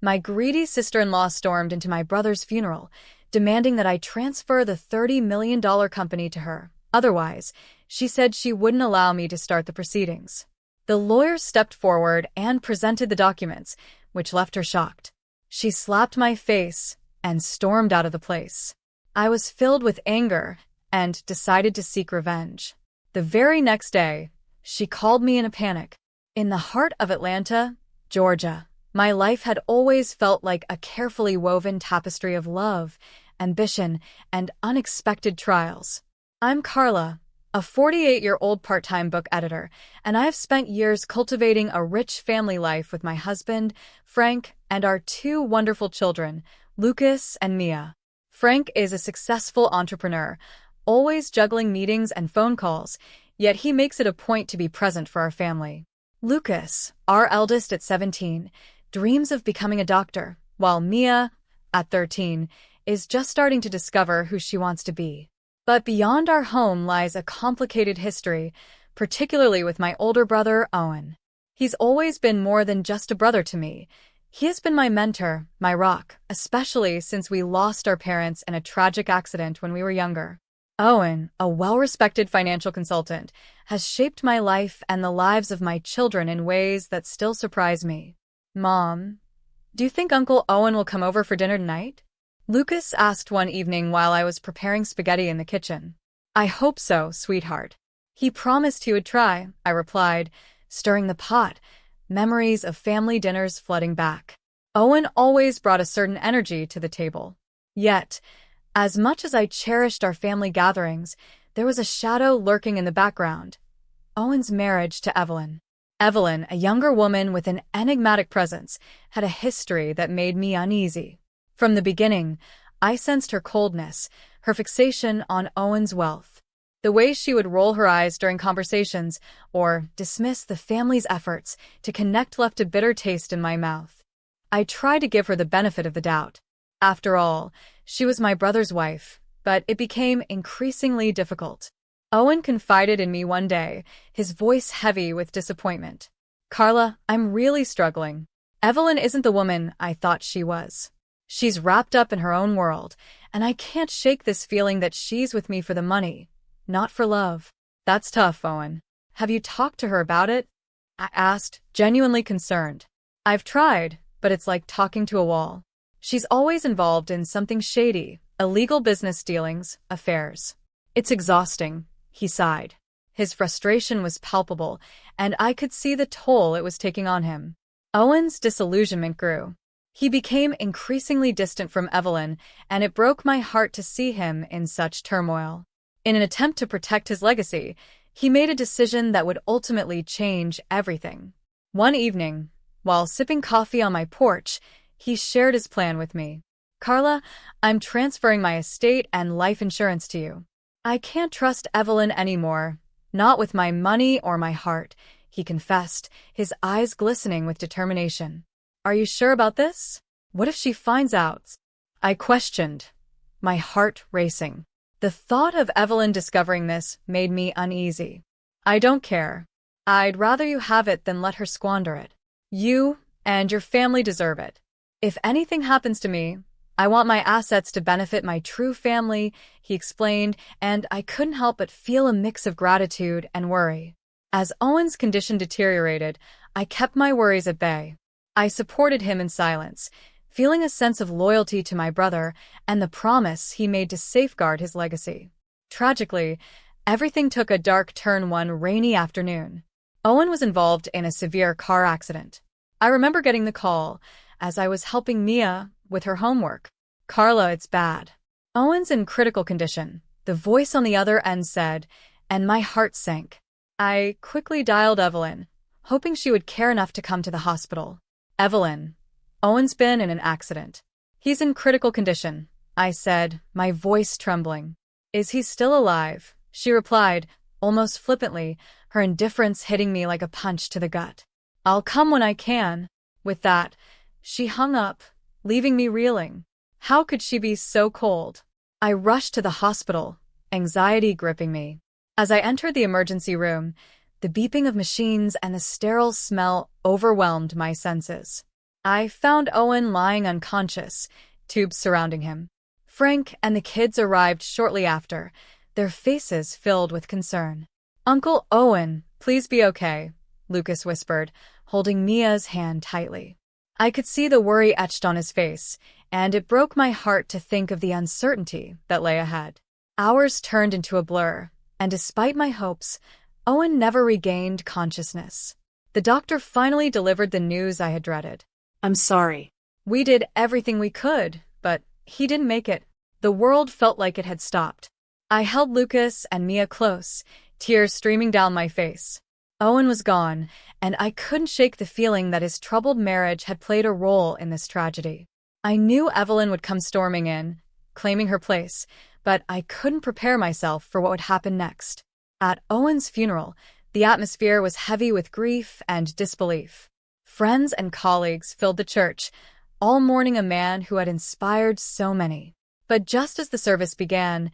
My greedy sister-in-law stormed into my brother's funeral, demanding that I transfer the $30 million company to her. Otherwise, she said she wouldn't allow me to start the proceedings. The lawyers stepped forward and presented the documents, which left her shocked. She slapped my face and stormed out of the place. I was filled with anger and decided to seek revenge. The very next day, she called me in a panic. In the heart of Atlanta, Georgia, my life had always felt like a carefully woven tapestry of love, ambition, and unexpected trials. I'm Carla, a 48-year-old part-time book editor, and I have spent years cultivating a rich family life with my husband, Frank, and our two wonderful children, Lucas and Mia. Frank is a successful entrepreneur, always juggling meetings and phone calls, yet he makes it a point to be present for our family. Lucas, our eldest at 17, dreams of becoming a doctor, while Mia, at 13, is just starting to discover who she wants to be. But beyond our home lies a complicated history, particularly with my older brother, Owen. He's always been more than just a brother to me. He has been my mentor, my rock, especially since we lost our parents in a tragic accident when we were younger. Owen, a well-respected financial consultant, has shaped my life and the lives of my children in ways that still surprise me. Mom, do you think Uncle Owen will come over for dinner tonight? Lucas asked one evening while I was preparing spaghetti in the kitchen. I hope so, sweetheart. He promised he would try, I replied, stirring the pot, memories of family dinners flooding back. Owen always brought a certain energy to the table. Yet, as much as I cherished our family gatherings, there was a shadow lurking in the background. Owen's marriage to Evelyn. Evelyn, a younger woman with an enigmatic presence, had a history that made me uneasy. From the beginning, I sensed her coldness, her fixation on Owen's wealth. The way she would roll her eyes during conversations or dismiss the family's efforts to connect left a bitter taste in my mouth. I tried to give her the benefit of the doubt. After all, she was my brother's wife, but it became increasingly difficult. Owen confided in me one day, his voice heavy with disappointment. Carla, I'm really struggling. Evelyn isn't the woman I thought she was. She's wrapped up in her own world, and I can't shake this feeling that she's with me for the money, not for love. That's tough, Owen. Have you talked to her about it? I asked, genuinely concerned. I've tried, but it's like talking to a wall. She's always involved in something shady, illegal business dealings, affairs. It's exhausting, he sighed. His frustration was palpable, and I could see the toll it was taking on him. Owen's disillusionment grew. He became increasingly distant from Evelyn, and it broke my heart to see him in such turmoil. In an attempt to protect his legacy, he made a decision that would ultimately change everything. One evening, while sipping coffee on my porch, he shared his plan with me. Carla, I'm transferring my estate and life insurance to you. I can't trust Evelyn anymore, not with my money or my heart, he confessed, his eyes glistening with determination. Are you sure about this? What if she finds out? I questioned, my heart racing. The thought of Evelyn discovering this made me uneasy. I don't care. I'd rather you have it than let her squander it. You and your family deserve it. If anything happens to me, I want my assets to benefit my true family, he explained, and I couldn't help but feel a mix of gratitude and worry. As Owen's condition deteriorated, I kept my worries at bay. I supported him in silence, feeling a sense of loyalty to my brother and the promise he made to safeguard his legacy. Tragically, everything took a dark turn one rainy afternoon. Owen was involved in a severe car accident. I remember getting the call as I was helping Mia with her homework. Carla, it's bad. Owen's in critical condition, the voice on the other end said, and my heart sank. I quickly dialed Evelyn, hoping she would care enough to come to the hospital. Evelyn, Owen's been in an accident. He's in critical condition, I said, my voice trembling. Is he still alive? She replied, almost flippantly, her indifference hitting me like a punch to the gut. I'll come when I can. With that, she hung up, leaving me reeling. How could she be so cold? I rushed to the hospital, anxiety gripping me. As I entered the emergency room, the beeping of machines and the sterile smell overwhelmed my senses. I found Owen lying unconscious, tubes surrounding him. Frank and the kids arrived shortly after, their faces filled with concern. "Uncle Owen, please be okay," Lucas whispered, holding Mia's hand tightly. I could see the worry etched on his face, and it broke my heart to think of the uncertainty that lay ahead. Hours turned into a blur, and despite my hopes, Owen never regained consciousness. The doctor finally delivered the news I had dreaded. "I'm sorry." We did everything we could, but he didn't make it. The world felt like it had stopped. I held Lucas and Mia close, tears streaming down my face. Owen was gone, and I couldn't shake the feeling that his troubled marriage had played a role in this tragedy. I knew Evelyn would come storming in, claiming her place, but I couldn't prepare myself for what would happen next. At Owen's funeral, the atmosphere was heavy with grief and disbelief. Friends and colleagues filled the church, all mourning a man who had inspired so many. But just as the service began,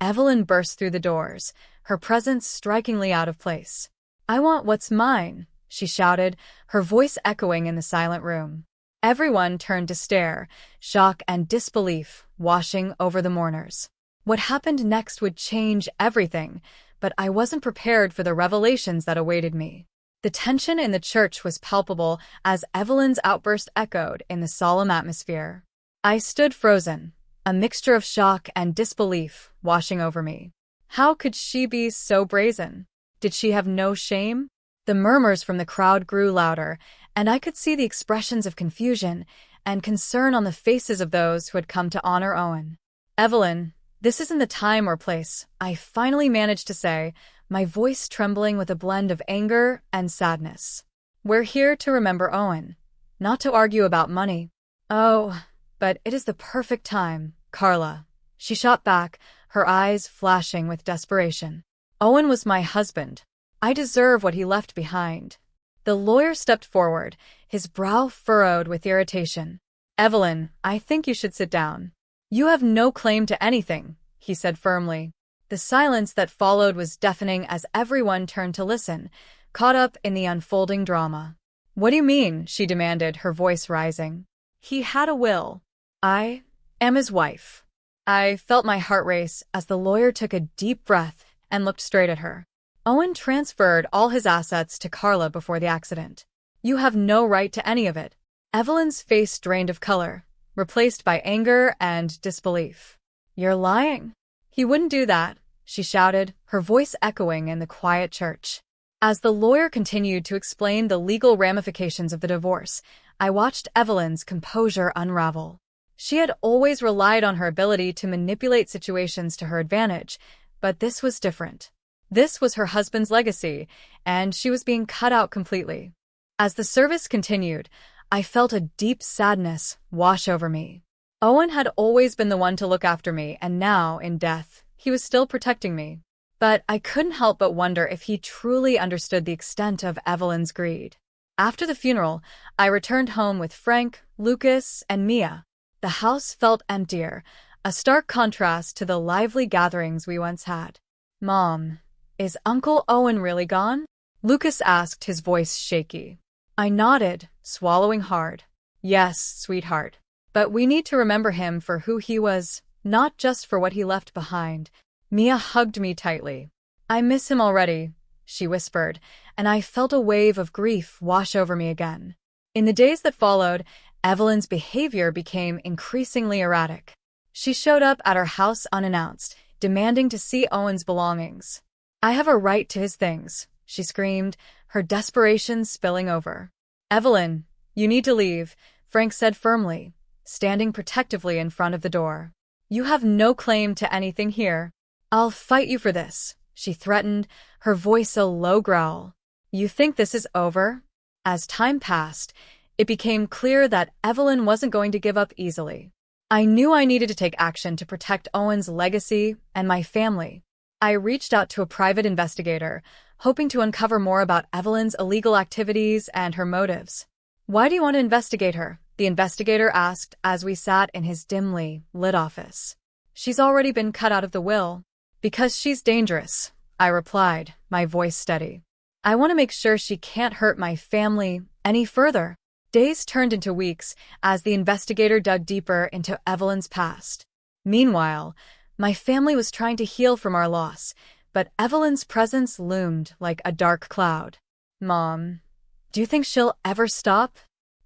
Evelyn burst through the doors, her presence strikingly out of place. "I want what's mine," she shouted, her voice echoing in the silent room. Everyone turned to stare, shock and disbelief washing over the mourners. What happened next would change everything, but I wasn't prepared for the revelations that awaited me. The tension in the church was palpable as Evelyn's outburst echoed in the solemn atmosphere. I stood frozen, a mixture of shock and disbelief washing over me. How could she be so brazen? Did she have no shame? The murmurs from the crowd grew louder, and I could see the expressions of confusion and concern on the faces of those who had come to honor Owen. "Evelyn, this isn't the time or place," I finally managed to say, my voice trembling with a blend of anger and sadness. "We're here to remember Owen, not to argue about money." "Oh, but it is the perfect time, Carla," she shot back, her eyes flashing with desperation. "Owen was my husband. I deserve what he left behind." The lawyer stepped forward, his brow furrowed with irritation. "Evelyn, I think you should sit down." "You have no claim to anything," he said firmly. The silence that followed was deafening as everyone turned to listen, caught up in the unfolding drama. "What do you mean?" she demanded, her voice rising. "He had a will. I am his wife." I felt my heart race as the lawyer took a deep breath and looked straight at her. "Owen transferred all his assets to Carla before the accident. You have no right to any of it." Evelyn's face drained of color, replaced by anger and disbelief. "You're lying." "He wouldn't do that," she shouted, her voice echoing in the quiet church. As the lawyer continued to explain the legal ramifications of the divorce, I watched Evelyn's composure unravel. She had always relied on her ability to manipulate situations to her advantage, but this was different. This was her husband's legacy, and she was being cut out completely. As the service continued, I felt a deep sadness wash over me. Owen had always been the one to look after me, and now, in death, he was still protecting me. But I couldn't help but wonder if he truly understood the extent of Evelyn's greed. After the funeral, I returned home with Frank, Lucas, and Mia. The house felt emptier, a stark contrast to the lively gatherings we once had. "Mom, is Uncle Owen really gone?" Lucas asked, his voice shaky. I nodded, swallowing hard. "Yes, sweetheart. But we need to remember him for who he was, not just for what he left behind." Mia hugged me tightly. "I miss him already," she whispered, and I felt a wave of grief wash over me again. In the days that followed, Evelyn's behavior became increasingly erratic. She showed up at our house unannounced, demanding to see Owen's belongings. "I have a right to his things," she screamed, her desperation spilling over. "Evelyn, you need to leave," Frank said firmly, standing protectively in front of the door. "You have no claim to anything here." "I'll fight you for this," she threatened, her voice a low growl. "You think this is over?" As time passed, it became clear that Evelyn wasn't going to give up easily. I knew I needed to take action to protect Owen's legacy and my family. I reached out to a private investigator, hoping to uncover more about Evelyn's illegal activities and her motives. "Why do you want to investigate her?" the investigator asked as we sat in his dimly lit office. "She's already been cut out of the will." "Because she's dangerous," I replied, my voice steady. "I want to make sure she can't hurt my family any further." Days turned into weeks as the investigator dug deeper into Evelyn's past. Meanwhile, my family was trying to heal from our loss, but Evelyn's presence loomed like a dark cloud. "Mom, do you think she'll ever stop?"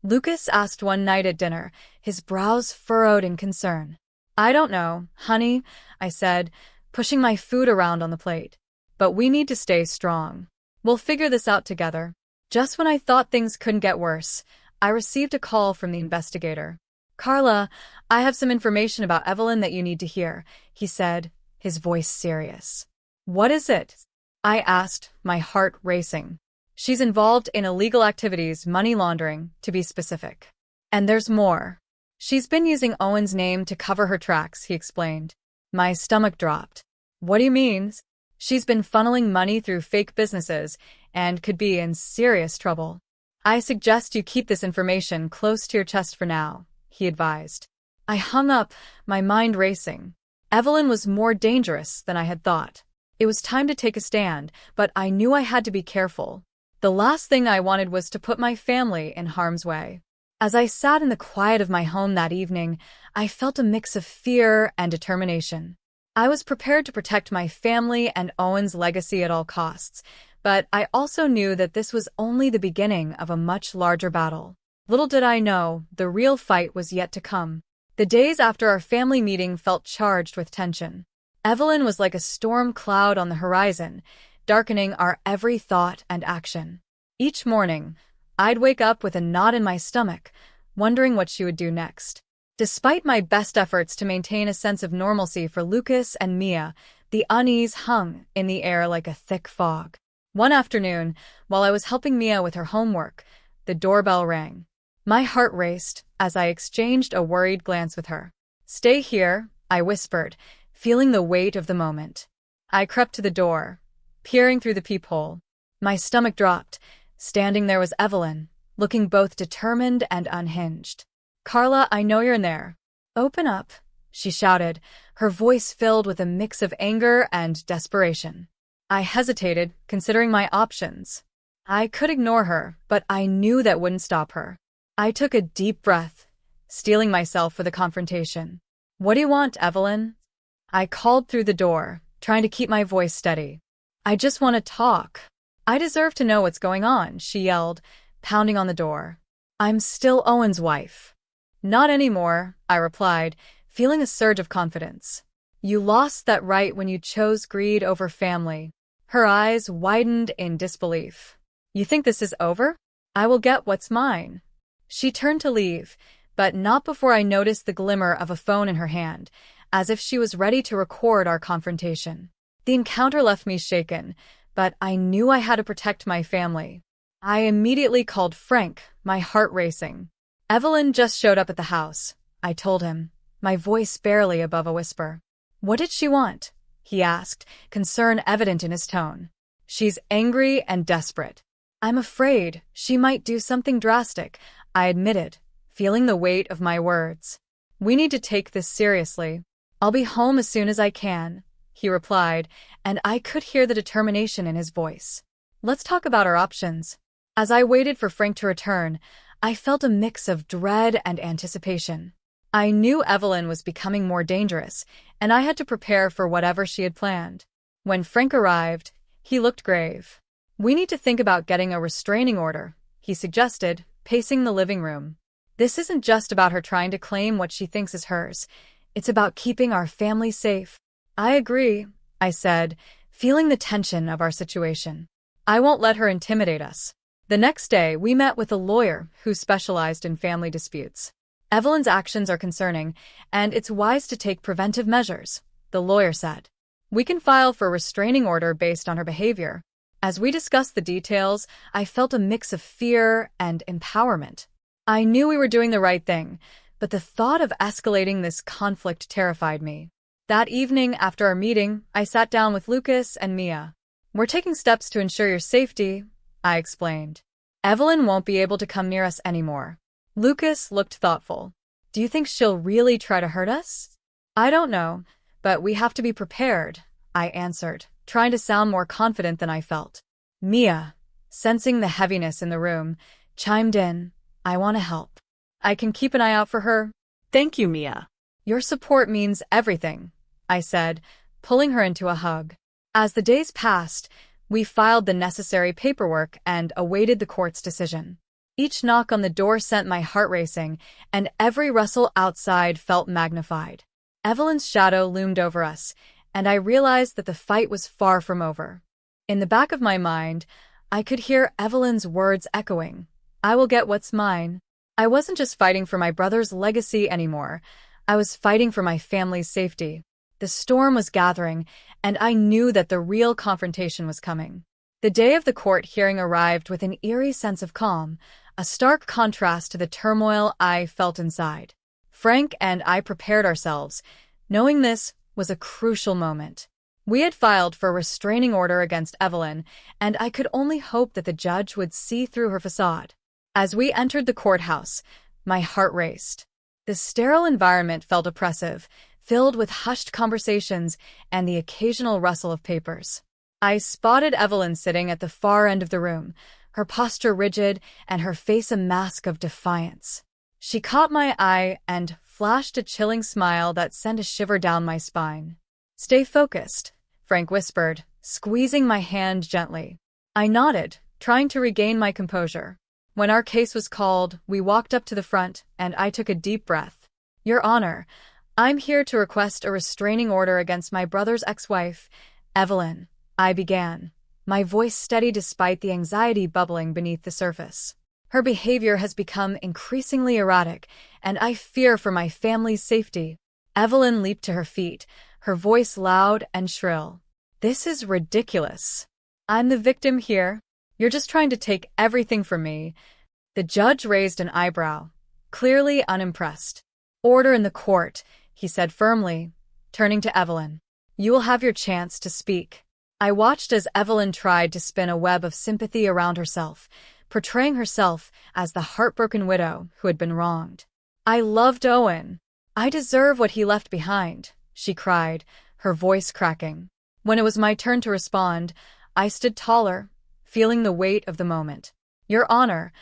Lucas asked one night at dinner, his brows furrowed in concern. "I don't know, honey," I said, pushing my food around on the plate. "But we need to stay strong. We'll figure this out together." Just when I thought things couldn't get worse, I received a call from the investigator. "Carla, I have some information about Evelyn that you need to hear," he said, his voice serious. "What is it?" I asked, my heart racing. "She's involved in illegal activities, money laundering, to be specific. And there's more. She's been using Owen's name to cover her tracks," he explained. My stomach dropped. "What do you mean?" "She's been funneling money through fake businesses and could be in serious trouble." "I suggest you keep this information close to your chest for now," he advised. I hung up, my mind racing. Evelyn was more dangerous than I had thought. It was time to take a stand, but I knew I had to be careful. The last thing I wanted was to put my family in harm's way. As I sat in the quiet of my home that evening, I felt a mix of fear and determination. I was prepared to protect my family and Owen's legacy at all costs, but I also knew that this was only the beginning of a much larger battle. Little did I know, the real fight was yet to come. The days after our family meeting felt charged with tension. Evelyn was like a storm cloud on the horizon, darkening our every thought and action. Each morning, I'd wake up with a knot in my stomach, wondering what she would do next. Despite my best efforts to maintain a sense of normalcy for Lucas and Mia, the unease hung in the air like a thick fog. One afternoon, while I was helping Mia with her homework, the doorbell rang. My heart raced as I exchanged a worried glance with her. "Stay here," I whispered, feeling the weight of the moment. I crept to the door, peering through the peephole. My stomach dropped. Standing there was Evelyn, looking both determined and unhinged. "Carla, I know you're in there. Open up," she shouted, her voice filled with a mix of anger and desperation. I hesitated, considering my options. I could ignore her, but I knew that wouldn't stop her. I took a deep breath, steeling myself for the confrontation. "What do you want, Evelyn?" I called through the door, trying to keep my voice steady. "I just want to talk." "I deserve to know what's going on," she yelled, pounding on the door. "I'm still Owen's wife." "Not anymore," I replied, feeling a surge of confidence. "You lost that right when you chose greed over family." Her eyes widened in disbelief. "You think this is over? I will get what's mine." She turned to leave, but not before I noticed the glimmer of a phone in her hand, as if she was ready to record our confrontation. The encounter left me shaken, but I knew I had to protect my family. I immediately called Frank, my heart racing. "Evelyn just showed up at the house," I told him, my voice barely above a whisper. "What did she want?" he asked, concern evident in his tone. "She's angry and desperate." "I'm afraid she might do something drastic," I admitted, feeling the weight of my words. "We need to take this seriously." "I'll be home as soon as I can," he replied, and I could hear the determination in his voice. "Let's talk about our options." As I waited for Frank to return, I felt a mix of dread and anticipation. I knew Evelyn was becoming more dangerous, and I had to prepare for whatever she had planned. When Frank arrived, he looked grave. "We need to think about getting a restraining order," he suggested, pacing the living room. "This isn't just about her trying to claim what she thinks is hers. It's about keeping our family safe." "I agree," I said, feeling the tension of our situation. "I won't let her intimidate us." The next day, we met with a lawyer who specialized in family disputes. "Evelyn's actions are concerning, and it's wise to take preventive measures," the lawyer said. "We can file for a restraining order based on her behavior." As we discussed the details, I felt a mix of fear and empowerment. I knew we were doing the right thing, but the thought of escalating this conflict terrified me. That evening, after our meeting, I sat down with Lucas and Mia. "We're taking steps to ensure your safety," I explained. "Evelyn won't be able to come near us anymore." Lucas looked thoughtful. "Do you think she'll really try to hurt us?" "I don't know, but we have to be prepared," I answered, trying to sound more confident than I felt. Mia, sensing the heaviness in the room, chimed in. I want to help. I can keep an eye out for her. Thank you, Mia. Your support means everything, I said, pulling her into a hug. As the days passed, we filed the necessary paperwork and awaited the court's decision. Each knock on the door sent my heart racing, and every rustle outside felt magnified. Evelyn's shadow loomed over us, and I realized that the fight was far from over. In the back of my mind, I could hear Evelyn's words echoing, "I will get what's mine." I wasn't just fighting for my brother's legacy anymore. I was fighting for my family's safety. The storm was gathering, and I knew that the real confrontation was coming. The day of the court hearing arrived with an eerie sense of calm, a stark contrast to the turmoil I felt inside. Frank and I prepared ourselves, knowing this was a crucial moment. We had filed for a restraining order against Evelyn, and I could only hope that the judge would see through her facade. As we entered the courthouse, my heart raced. The sterile environment felt oppressive, filled with hushed conversations and the occasional rustle of papers. I spotted Evelyn sitting at the far end of the room, her posture rigid and her face a mask of defiance. She caught my eye and flashed a chilling smile that sent a shiver down my spine. "Stay focused," Frank whispered, squeezing my hand gently. I nodded, trying to regain my composure. When our case was called, we walked up to the front, and I took a deep breath. "Your Honor, I'm here to request a restraining order against my brother's ex-wife, Evelyn," I began, my voice steady despite the anxiety bubbling beneath the surface. "Her behavior has become increasingly erratic, and I fear for my family's safety." Evelyn leaped to her feet, her voice loud and shrill. "This is ridiculous. I'm the victim here. You're just trying to take everything from me." The judge raised an eyebrow, clearly unimpressed. "Order in the court," he said firmly, turning to Evelyn. "You will have your chance to speak." I watched as Evelyn tried to spin a web of sympathy around herself, portraying herself as the heartbroken widow who had been wronged. "I loved Owen. I deserve what he left behind," she cried, her voice cracking. When it was my turn to respond, I stood taller, feeling the weight of the moment. "Your Honor,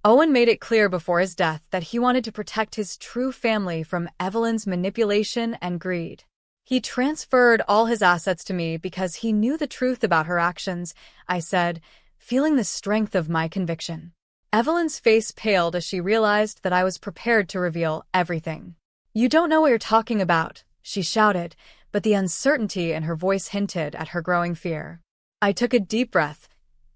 Owen made it clear before his death that he wanted to protect his true family from Evelyn's manipulation and greed. He transferred all his assets to me because he knew the truth about her actions," I said, feeling the strength of my conviction. Evelyn's face paled as she realized that I was prepared to reveal everything. "You don't know what you're talking about," she shouted, but the uncertainty in her voice hinted at her growing fear. I took a deep breath,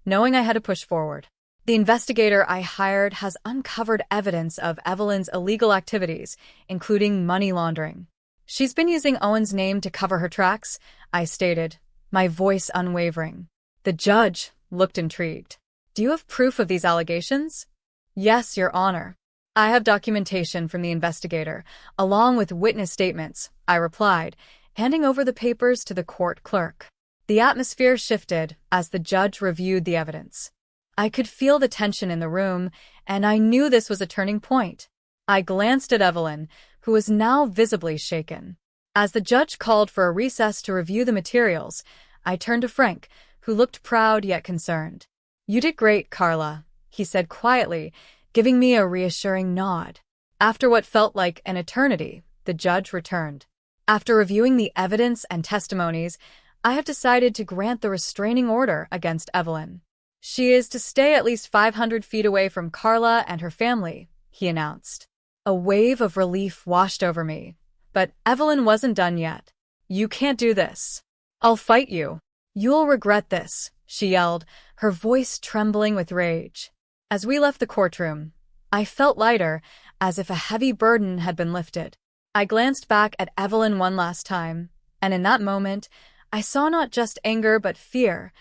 knowing I had to push forward. "The investigator I hired has uncovered evidence of Evelyn's illegal activities, including money laundering. She's been using Owen's name to cover her tracks," I stated, my voice unwavering. The judge looked intrigued. "Do you have proof of these allegations?" "Yes, Your Honor. I have documentation from the investigator, along with witness statements," I replied, handing over the papers to the court clerk. The atmosphere shifted as the judge reviewed the evidence. I could feel the tension in the room, and I knew this was a turning point. I glanced at Evelyn, who was now visibly shaken. As the judge called for a recess to review the materials, I turned to Frank, who looked proud yet concerned. "You did great, Carla," he said quietly, giving me a reassuring nod. After what felt like an eternity, the judge returned. "After reviewing the evidence and testimonies, I have decided to grant the restraining order against Evelyn. She is to stay at least 500 feet away from Carla and her family," he announced. A wave of relief washed over me, but Evelyn wasn't done yet. "You can't do this. I'll fight you. You'll regret this," she yelled, her voice trembling with rage. As we left the courtroom, I felt lighter, as if a heavy burden had been lifted. I glanced back at Evelyn one last time, and in that moment, I saw not just anger but fear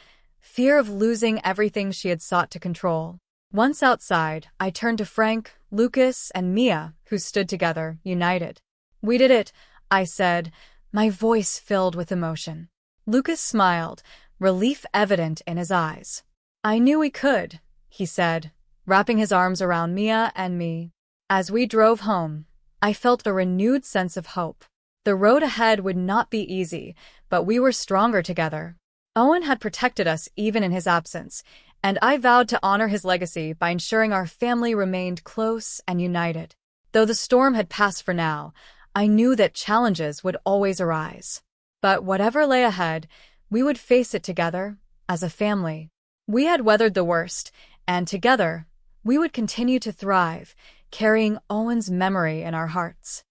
of losing everything she had sought to control. Once outside, I turned to Frank, Lucas, and Mia, who stood together, united. "We did it," I said, my voice filled with emotion. Lucas smiled, relief evident in his eyes. "I knew we could," he said, wrapping his arms around Mia and me. As we drove home, I felt a renewed sense of hope. The road ahead would not be easy, but we were stronger together. Owen had protected us even in his absence, and I vowed to honor his legacy by ensuring our family remained close and united. Though the storm had passed for now, I knew that challenges would always arise. But whatever lay ahead, we would face it together, as a family. We had weathered the worst, and together, we would continue to thrive, carrying Owen's memory in our hearts.